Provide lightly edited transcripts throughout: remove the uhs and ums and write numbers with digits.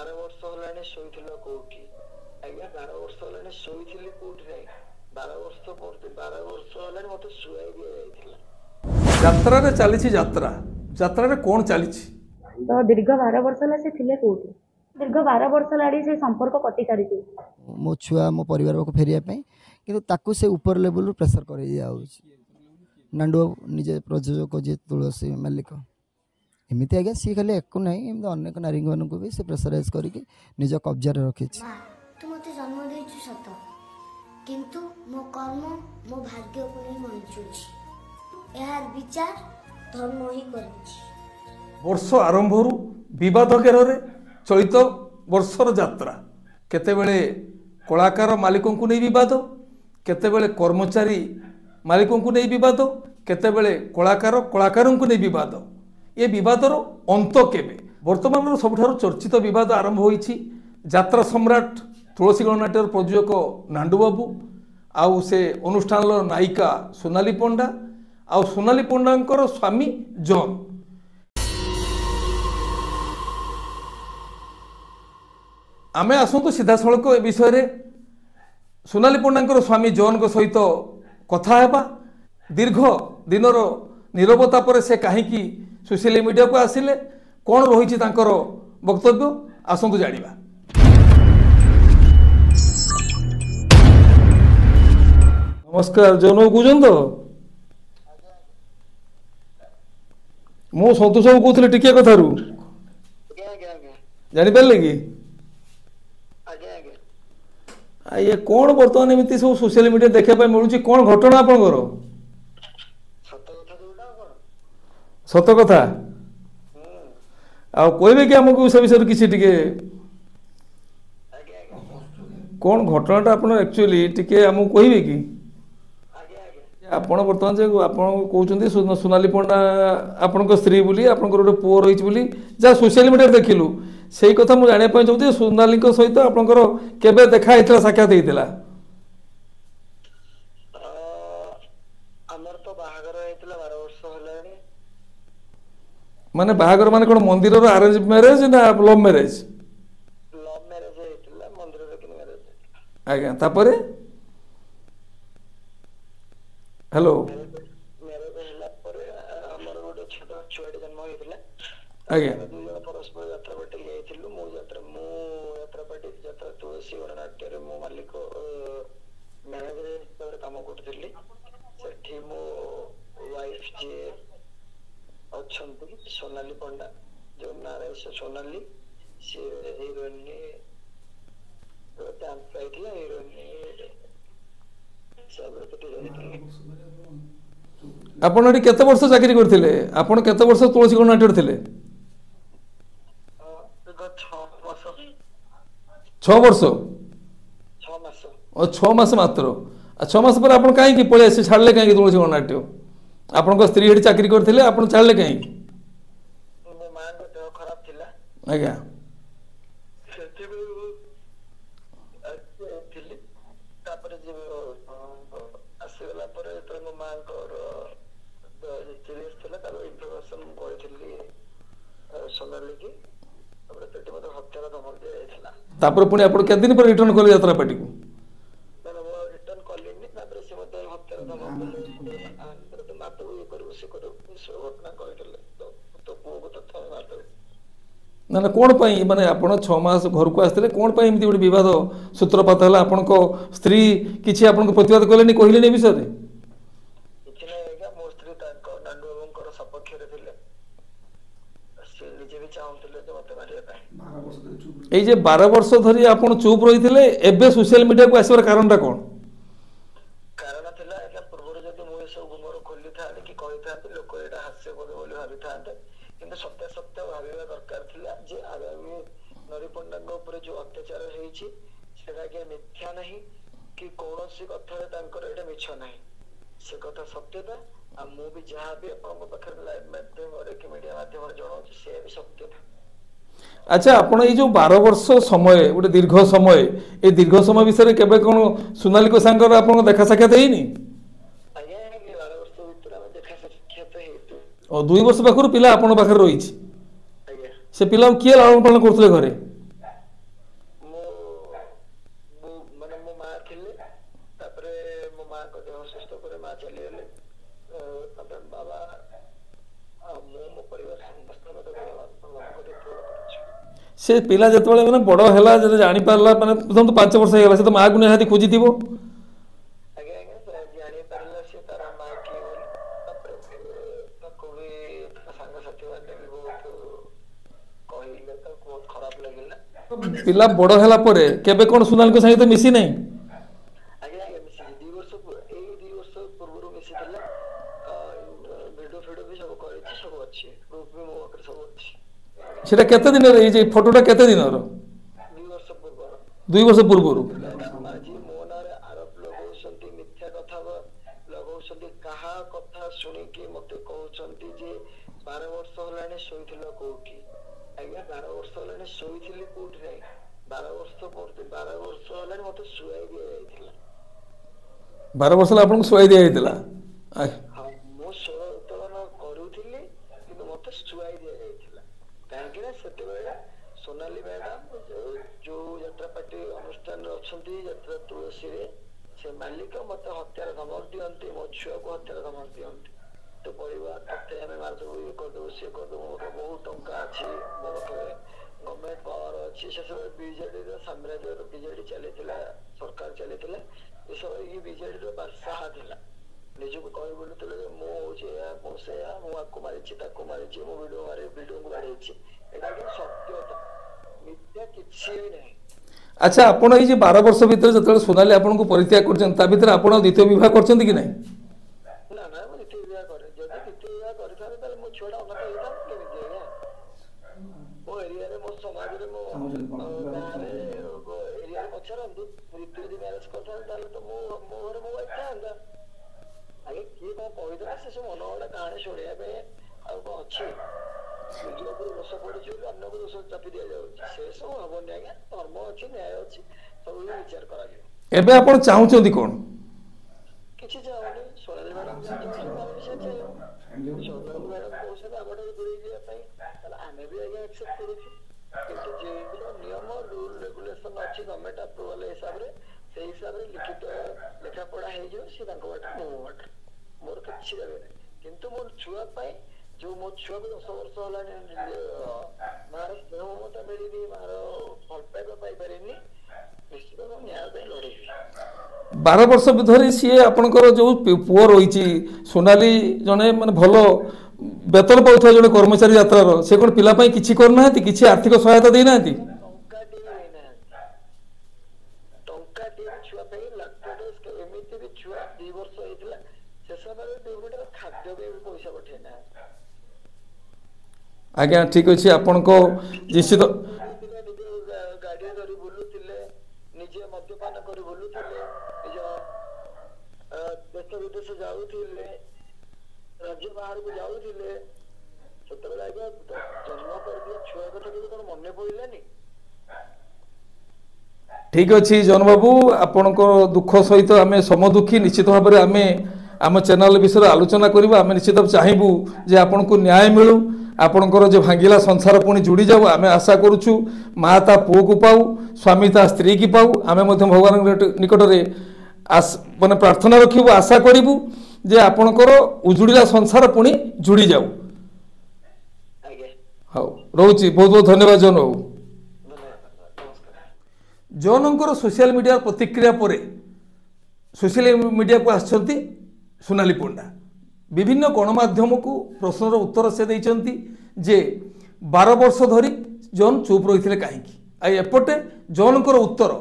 12 वर्ष होलाने शोइथिलो कोठी आज्ञा 12 वर्ष होलाने शोइथिली कोठी रे 12 वर्ष पड़ते 12 वर्ष होलाने मते सुआई दिया जाइथिला यात्रा रे चलीछि यात्रा रे कोन चलीछि तो दीर्घ 12 वर्ष होला से थिले कोठी दीर्घ 12 वर्ष लाडी से संपर्क कटि सारिछि मो छुआ मो परिवार को फेरिया पे किंतु ताकू से ऊपर लेवल प्रेशर कर दिया नांडू निजे प्रयोजक जे तुलसी मालिक एमती आज्ञा सी खाली एक नहीं एमती अनेक नारी मान को भी से प्रेसराइज करके निज कब्जा रखी तू मत जन्म देछु सत किंतु मो कर्म मो भाग्य को नहीं मंचुछि यार विचार धर्म ही करछि वर्ष आरंभ रु विवाद घेर चलित वर्षर यात्रा केतेबेले कलाकार मालिकों को नहीं विवाद केतेबेले कर्मचारी मालिकों को नहीं विवाद केतेबेले कलाकार कलाकारों को नहीं विवाद ये विवादर अंत केबे वर्तमान सबुठार चर्चित विवाद आरंभ होईछि यात्रा सम्राट तुलसी गणनाट्यर प्रयोजक नांडू बाबू आउ से अनुष्ठान नायिका सोनाली पंडा आउ सोनाली पंडांकर स्वामी जॉन आमे आसतु सीधा सड़क ए विषय सोनाली पंडांकर स्वामी जॉन को सहित कथा हेबा दीर्घ दिनर नीरवता पर से कहीं सोशल मीडिया को आसिले कौन रही वक्तव्य आसतु जानिबा नमस्कार जौन कौन तो मु सतोष बाबू कहते टिके कथारू जापारे कि ये कौन बर्तमान एमती सब सोशल मीडिया देखा मिलूँ कौन घटना आपंकर सत कथा आवे कि आमको से विषय किसी टिके कौन घटनाटा आप एक्चुअली टिके आमको कहे कि आपण बर्तमान जो आप कहते सोनाली पंडा आपण स्त्री बोली आप गोटे पुओ रही जहाँ सोशल मीडिया देखिलु से कथा मुझे जानापी चाहूँ सोनाली सहित आपंकर केबे देखा होता साक्षात होता माने बाहागर माने कोन मंदिर रो अरेंज मैरिज ना लव मैरिज हेतिला मंदिर रो कि मैरिज आज्ञा तापरे हेलो मैरिज होला परे हमर गोटे छोटा छुआटे जन्म होइतिला आज्ञा दुई जण परस्पर यात्रा बाटे जाइथिलु मो यात्रा बाटे यात्रा तुलसी गणनाट्य रे मो मालिक मैनेजर पर काम करथिली सेठी मो वाइफ जे अच्छी सोनाली पंडा जो नारायण से सोनाली से हीरोइन आपण एटी केते वर्ष चाकरी करथिले आपण केते वर्ष तुलसी गणनाट्य थिले 6 वर्ष 6 मास और 6 मास मात्र 6 मास पर आपण काहे कि पळे से छाडले काहे कि तुलसी गणनाट्य आपण को स्त्री हेडी चाकरी करथिले आपण छाडले काहे मो मां को देह खराब थिला आज्ञा सेति थिली तापर जे आसीगला पर तो मो मां को सीरियस थिला तापर इंफॉर्मेशन करथिली सोनाली की तापर सेति मते हत्यार धमक दे थिला तापर पुणी आपण के दिन पर रिटर्न करले यात्रा पार्टी को मैंने वो रिटर्न कर लेनी तापर से मते हत्यार धमक दे तो मातो ये करू से करू घटना कहले तो को तो था मातो ना ना कौन पाई माने आपण 6 मास घर को आस्ते कौन पाई एमती गोटे विवाद सूत्रपात है आपण को स्त्री किसी आपण को प्रतिवाद कलेनी कहलेनी विषय रे किछि नै एगा मो स्त्री ताको नांडू बाबूंकर सपक्ष रे थिले से निजे भी चाहुतले जे मते मारिया पाए ए जे 12 वर्ष धरी आपण चुप रहिथिले एबे सोशल मीडिया को आसीबार कारणटा कोन कारण थिला एका पूर्व जदि मो सब गुमर खोली था कि कहि था लोक एटा हास्य बोले बोली भाबी था किंतु सत्य सत्य भाबिबा दरकार थिला जे आगामी नरी पंडांग ऊपर जो अत्याचार हेछि सेटा के मिथ्या नहीं कि कोनोसी कथा रे तांकर एटा मिछ नहीं से कथा सत्यता आ मु भी जहां भी अपन पाखर लाइव माध्यम रे कि मीडिया माध्यम रे जणाउछि से भी सत्यता अच्छा आपण ये जो 12 वर्ष समय गोटे दीर्घ समय ए दीर्घ समय विषय केबे कोन सोनाली को सांगर आपण देखा साक्षात हेइनी आज्ञा 12 वर्ष भीतर हम देखा साक्षात हेतु और 2 वर्ष पाखर पिला आपण पाखर रहिछि आज्ञा से पिला किए लालन पालन करथले घरे से पिला जिते मैंने बड़ है जापारा मैंने बुझे 5 वर्ष हो से तो माँ को निहाती खोजी ଆଜ୍ଞା ଆଜ୍ଞା ଜାଣିପାରିଲା ସେ ତାର ମା କିଏ ବୋଲି। ତାପରେ ତାକୁ ବି ସାଙ୍ଗସାଥି ମାନେ ବି ବହୁତ କହିଲେ, ତାକୁ ବହୁତ ଖରାପ ଲାଗିଲା। पिला बड़ है केबे कौन सोनाली सहित मिसी नहीं ଆଜ୍ଞା ଆଜ୍ଞା ମିଶିଛି 2 ବର୍ଷ ଏଇ 2 ବର୍ଷ ପୂର୍ବରୁ ମିଶିଥିଲା। ଭିଡିଓ ଫିଡିଓ ବି ସବୁ କରିଛି, ସବୁ ଅଛି, ପ୍ରୁଫ୍ ବି ମୋ ପାଖରେ ସବୁ ଅଛି। सेटा केते दिन ये फोटोटा केते दिन 2 ବର୍ଷ ପୂର୍ବରୁ 2 वर्ष पूर्व ଆଜି ମୋ ନାଁରେ ଆରୋପ ଲଗାଉଛନ୍ତି, ମିଥ୍ୟା କଥା ଲଗାଉଛନ୍ତି। କାହା କଥା ଶୁଣିକି ମତେ କହୁଛନ୍ତି ଯେ 12 ବର୍ଷ ହେଲାଣି ଶୋଇଥିଲ କୋଉଠି? ଆଜ୍ଞା 12 ବର୍ଷ ହେଲାଣି ଶୋଇଥିଲି କୋଉଠି ନାହିଁ। 12 ବର୍ଷ ହେଲାଣି ମତେ ଶୁଆଇ ଦିଆଯାଇଥିଲା। 12 वर्ष आपको शुआई दि जाता ହଁ ମୁଁ ସ୍ୱର ଉତ୍ତୋଳନ କରୁଥିଲି କିନ୍ତୁ ମତେ ଶୁଆଇ ଦିଆଯାଇଥିଲା। କାହିଁକି ନା ସେତେବେଳେ ସୋନାଲି ମ୍ୟାଡାମ ଯୋଉ ଯାତ୍ରାପାର୍ଟି ଅନୁଷ୍ଠାନରେ ଅଛନ୍ତି, ଯାତ୍ରା ତୁଳସୀରେ, ସେ ମାଲିକ ମତେ ହତ୍ୟାର ଧମକ ଦିଅନ୍ତି, ମୋ ଝିଅକୁ ହତ୍ୟାର ଧମକ ଦିଅନ୍ତି। ତ ପରିବାର ତତେ ଆମେ ମାରିଦେବୁ, ଇଏ କରିଦେବୁ, ସିଏ କରିଦେବୁ, ମୋ ପାଖରେ ବହୁତ ଟଙ୍କା ଅଛି, ମୋ ପାଖରେ ଗଭର୍ଣ୍ଣମେଣ୍ଟ ପାୱାର ଅଛି। ସେସବୁ ବିଜେଡିର ସାମ୍ରାଜ୍ୟର ବିଜେଡି ଚାଲିଥିଲା, ସରକାର ଚାଲିଥିଲା। ଏସବୁ ଇଏ ବିଜେଡିର ବାଦଶାହା ଥିଲା। ନିଜକୁ କହି ବୁଲୁଥିଲେ ଯେ ମୁଁ ହଉଛି ଏହା, ମୁଁ ସେୟା, ମୁଁ ଆକୁ ମାରିଛି, ତାକୁ ମାରିଛି, ମୁଁ ଭିଡିଓକୁ ବାଡେଇଛି। ଏଇଟା କିନ୍ତୁ ସତ୍ୟତା, ମିଥ୍ୟା କିଛି ବି ନାହିଁ। अच्छा आपण ये 12 वर्ष भितर जो सोनाली आपको परित्याग कर आप द्वितीय विवाह कर कि नहीं ନା ନା ମୁଁ ଦ୍ୱିତୀୟ ବିବାହ କରେ। ଯଦି ଦ୍ୱିତୀୟ ବିବାହ କରିଥାନ୍ତି ତାହେଲେ ମୋ ଛୁଆଟା ଅନାଥ ହେଇଥାନ୍ତା କେମିତି? ଆଜ୍ଞା ମୋ ଏରିଆରେ, ମୋ ସମାଜରେ, ମୋ ଗାଁରେ ଏରିଆରେ ପଚାରନ୍ତୁ, ଦ୍ୱିତୀୟ ଯଦି ମ୍ୟାରେଜ କରିଥାନ୍ତି ତାହେଲେ ତ ମୋ ଘରେ ମୋ ୱାଇଫ ଥାନ୍ତା। ଆଜ୍ଞା କିଏ କଣ କହିଦେଲା, ସେ ସବୁ ମନଗଢା କାହାଣୀ ଶୁଣିବା ପାଇଁ ଆଉ କଣ ଅଛି? ନିଜ ଉପରୁ ଦୋଷ ପଡୁଛି ବୋଲି ଅନ୍ୟକୁ ଦୋଷ ଚାପି ଦିଆଯାଉଛି, ସେ ସବୁ ହବନି ଆଜ୍ଞା। ଧର୍ମ ଅଛି, ନ୍ୟାୟ ଅଛି, ସବୁ ବିଚାର କରାଯିବ। एबे आपण चाहूचंदी कोन କିଛି ଚାହୁଁନି। ସୋନାଲି ମ୍ୟାଡାମ ଯାହା ଚାହୁଁଛନ୍ତି ଆମେ ବି ସେୟା ଚାହିଁବୁ। ସୋନାଲି ମ୍ୟାଡାମ କହୁଛନ୍ତି ଆମଠାରୁ ଦୂରେଇ ଯିବା ପାଇଁ, ତାହେଲେ ଆମେ ବି ଆଜ୍ଞା ଆକ୍ସେପ୍ଟ କରୁଛୁ। କିନ୍ତୁ ଯେଉଁ ନିୟମ ରୁଲ ରେଗୁଲେସନ ଅଛି ଗଭର୍ଣ୍ଣମେଣ୍ଟ ଆପ୍ରୁଭାଲ ହିସାବରେ, ସେଇ ହିସାବରେ ଲିଖିତ ଲେଖାପଢା ହେଇଯିବ। ସେ ତାଙ୍କ ବାଟ, ମୋ ବାଟ, ମୋର କିଛି ଦେବେ ନାହିଁ। କିନ୍ତୁ ମୋ ଛୁଆ ପାଇଁ, ଯୋଉ ମୋ ଛୁଆକୁ 10 ବର୍ଷ ହେଲାଣି ମାର ସ୍ନେହ ମମତା ମିଳିନି, ମାର ଭଲ ପାଇବା ପାଇପାରିନି, ନିଶ୍ଚିତ ମୁଁ ନ୍ୟାୟ ପାଇଁ ଲଢେଇବି। 12 वर्ष धरी सी आपणकर जो पुओ रही सोनाली जड़े माने भल वेतन पाता जड़े कर्मचारी यात्रार से कौन पिलापाई किसी करना किसी आर्थिक सहायता देना ଟଙ୍କାଟିଏ ବି ଦେଇନାହାନ୍ତି। ଟଙ୍କାଟିଏ ବି ଛୁଆ ପାଇଁ ଲାକ୍ଟୋଡେସ୍କ ଏମିତି ବି ଛୁଆ 2 ବର୍ଷ ହେଇଥିଲା, ସେ ସମୟରେ ଗୋଟେ ଖାଦ୍ୟ ବି ପଇସା ପଠେଇ ନାହାନ୍ତି। आज्ञा ठीक अच्छे आपण को निश्चित ନିଜ ଗାଡିରେ ଧରି ବୁଲୁଥିଲେ, ନିଜେ ମଦ୍ୟପାନ କରି ବୁଲୁଥିଲେ, ନିଜ ଦେଶ ବିଦେଶ ଯାଉଥିଲେ, ରାଜ୍ୟ ବାହାରକୁ ଯାଉଥିଲେ। ସେତେବେଳେ ଆଜ୍ଞା ଜନ୍ମ କରିଥିବା ଛୁଆ କଥା କେବେ କଣ ମନେ ପଡିଲାନି? ठीक अच्छे जन बाबू आपण दुख सहित आम समदुखी निश्चित भाव में आम आम चैनल विषय आलोचना करवा। आम निश्चित चाहबू जे आपण को न्याय मिलू, आपणकर जो भांगिला संसार पुणी जोड़ी जाऊ। आम आशा करुचु माँ ता पुओ को पाऊ, स्वामी ता स्त्री की पाऊ। आम भगवान निकट में माने प्रार्थना रखू, आशा करूँ जे आपणकर उजुड़िला संसार पुणी जोड़ी जाऊ। हाँ रोची बहुत बहुत धन्यवाद जन बाबू। जनकर सोशल मीडिया प्रतिक्रिया पर सोशल मीडिया को आसछंती सोनाली पंडा विभिन्न गणमाध्यम को प्रश्नर उत्तर से देइछंती जे 12 वर्ष धरी जन चुप रही कहीं एपटे जनकर उत्तर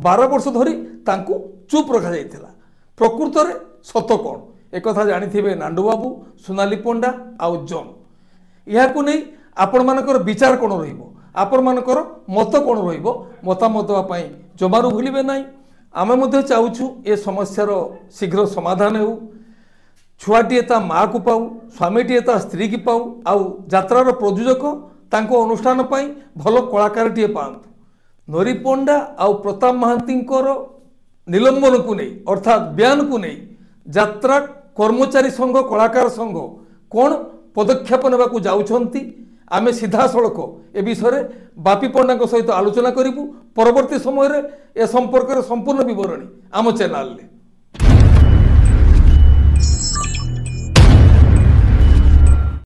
12 वर्ष धरी तांकू चुप रखा जाइथिला। प्रकृत में सत कौन एक कथा जानिथिबे नांडू बाबू, सोनाली पंडा आउ जन या नहीं आपण मानकर विचार कौन रहिबो, आपण मानकर मत कौन रहिबो, मतामत देवाई जमारू भूलिबे नहीं। आमे मध्य चाहूँ ए समस्यार शीघ्र समाधान हो, छुआटीए ता माँ को पाऊ, स्वामीटीए ता स्त्री की पाऊ, आउ यात्रार प्रयोजक तांको अनुष्ठान पाई भल कलाकारटीए पातु। नरी पंडा आउ प्रताप महांतींकर निलंबन को नहीं अर्थात बयान को नहीं यात्रा कर्मचारी संघ कलाकार संघ कौन पदक्षेप नेबा जाउछंती आमे सीधा सड़क ए विषय बापी पंडा सहित आलोचना करूँ। परवर्ती समय ए संपर्क संपूर्ण विवरणी आम चैनल।